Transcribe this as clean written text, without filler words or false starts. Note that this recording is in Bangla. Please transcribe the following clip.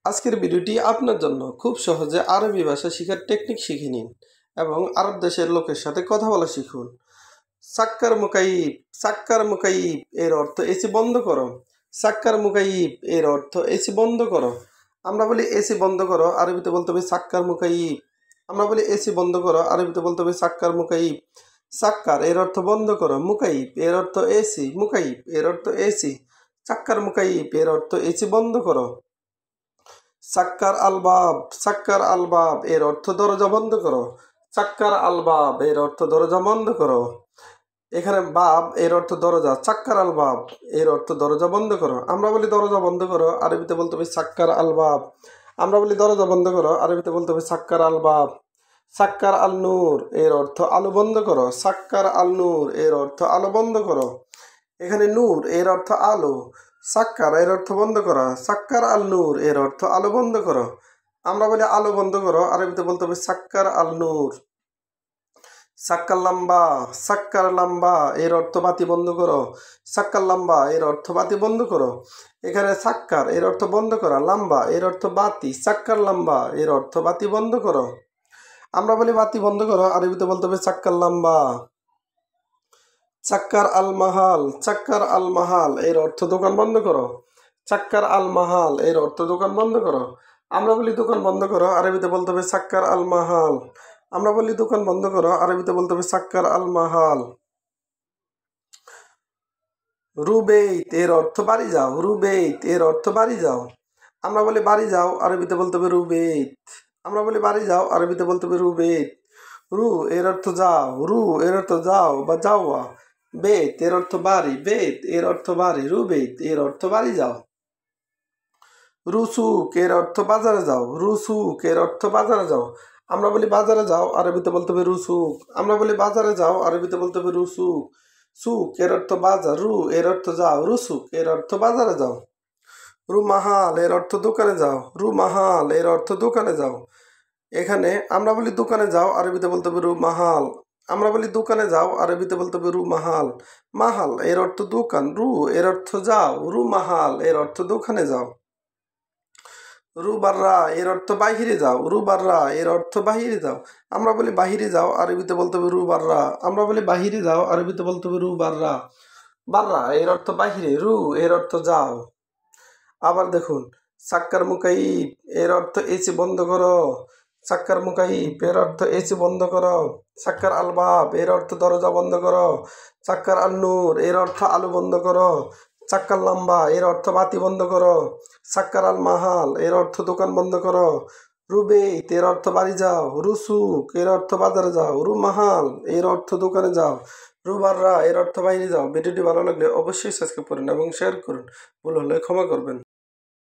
আজকের ভিডিওটি আপনার জন্য খুব সহজে আরবি ভাষা শেখার টেকনিক শিখে নিন এবং আরব দেশের লোকের সাথে কথা বলা শিখুন। সাক্কার মুকাইব এর অর্থ এসি বন্ধ করো। সাক্কার মুকাইব এর অর্থ এসি বন্ধ করো। আমরা বলি এসি বন্ধ করো, আরবিতে বলতে হবে সাক্কার মুকাইব। আমরা বলি এসি বন্ধ করো, আরবিতে বলতে হবে সাক্কার মুকাইব। সাক্কার এর অর্থ বন্ধ করো, মুকাইব এর অর্থ এসি, মুকাইব এর অর্থ এসি। সাক্কার মুকাইব এর অর্থ এসি বন্ধ করো। সাক্কার আলবাব এর অর্থ দরজা বন্ধ করো। সাক্কার আলবাব এর অর্থ দরজা বন্ধ করো। এখানে বাব এর অর্থ দরজা, সাক্কার আলবাব এর অর্থ দরজা বন্ধ করো। আমরা বলি দরজা বন্ধ করো, আরবিতে বলতে হবে সাক্কার আলবাব। আমরা বলি দরজা বন্ধ করো, আরবিতে বলতে হবে সাক্কার আলবাব। সাক্কার আল নূর এর অর্থ আলো বন্ধ করো। সাক্কার আল নূর এর অর্থ আলো বন্ধ করো। এখানে নূর এর অর্থ আলো, সাক্কার এর অর্থ বন্ধ করা। সাক্কার আল নূর এর অর্থ আলো বন্ধ করো। আমরা বলি আলো বন্ধ করো, আরবিতে বলতে হবে সাক্কার আল নূর। সাক্কার লাম্বা এর অর্থ বাতি বন্ধ করো। সাক্কার লাম্বা এর অর্থ বাতি বন্ধ করো। এখানে সাক্কার এর অর্থ বন্ধ করা, লাম্বা এর অর্থ বাতি, সাক্কার লাম্বা এর অর্থ বাতি বন্ধ করো। আমরা বলি বাতি বন্ধ করো, আরবিতে বলতে হবে সাক্কার লাম্বা। চাক্কার আল মাহাল এর অর্থ দোকান বন্ধ করো। চাক্কার আল মাহাল এর অর্থ দোকান বন্ধ করো। আমরা বলি দোকান বন্ধ করো, আরবিতে বলতে হবে চাক্কার আল মাহাল। আমরা বলি দোকান বন্ধ করো, আরবিতে বলতে হবে চাক্কার আল মাহাল। রুবেইত এর অর্থ বাড়ি যাও। রুবেইত এর অর্থ বাড়ি যাও। আমরা বলি বাড়ি যাও, আরবিতে বলতে হবে রুবেইত। আমরা বলি বাড়ি যাও, আরবিতে বলতে হবে রুবেইত। রু এর অর্থ যাও, রু এর অর্থ যাও বা যাওয়া। বেত এর অর্থ বাড়ি, বেত এর অর্থ বাড়ি, রুবেত এর অর্থ বাড়ি যাও। রুসুক এর অর্থ বাজারে যাও। রুসুক এর অর্থ বাজারে যাও। আমরা বলি বাজারে যাও, আরবিতে বলতে হবে রুসুক। আমরা বলি বাজারে যাও, আরবিতে বলতে হবে রুসুক। সুক এর অর্থ বাজার, রু এর অর্থ যাও, রুসুক এর অর্থ বাজারে যাও। রুমাহাল এর অর্থ দোকানে যাও। রুমাহাল এর অর্থ দোকানে যাও। এখানে আমরা বলি দোকানে যাও, আরবিতে বলতে হবে রুমাহাল। আমরা বলি দোকানে যাও, আরবিতে বলতে হবে রু মাহাল। মাহাল এর অর্থ দোকান, রু এর অর্থ যাও, রু মাহাল এর অর্থ দোকানে যাও। রু বাররা এর অর্থ বাহিরে যাও। রু বাররা এর অর্থ বাহিরে যাও। আমরা বলি বাহিরে যাও, আরবিতে বলতে হবে রু বাররা। আমরা বলি বাহিরে যাও, আরবিতে বলতে হবে রু বাররা। বাররা এর অর্থ বাহিরে, রু এর অর্থ যাও। আবার দেখুন, সাক্কার মুকাইব এর অর্থ এসি বন্ধ করো। সাক্কার মুকাইব এর অর্থ এসি বন্ধ করো। সাক্কার আলবাব এর অর্থ দরজা বন্ধ করো। সাক্কার আল নূর এর অর্থ আলো বন্ধ করো। সাক্কার লাম্বা এর অর্থ বাতি বন্ধ করো। সাক্কার আল মাহাল এর অর্থ দোকান বন্ধ করো। রুবেইত এর অর্থ বাড়ি যাও। রুসুক এর অর্থ বাজারে যাও। রু মাহাল এর অর্থ দোকানে যাও। রুবাররা এর অর্থ বাইরে যাও। ভিডিওটি ভালো লাগলে অবশ্যই সাবস্ক্রাইব করুন এবং শেয়ার করুন। ভুল হলে ক্ষমা করবেন।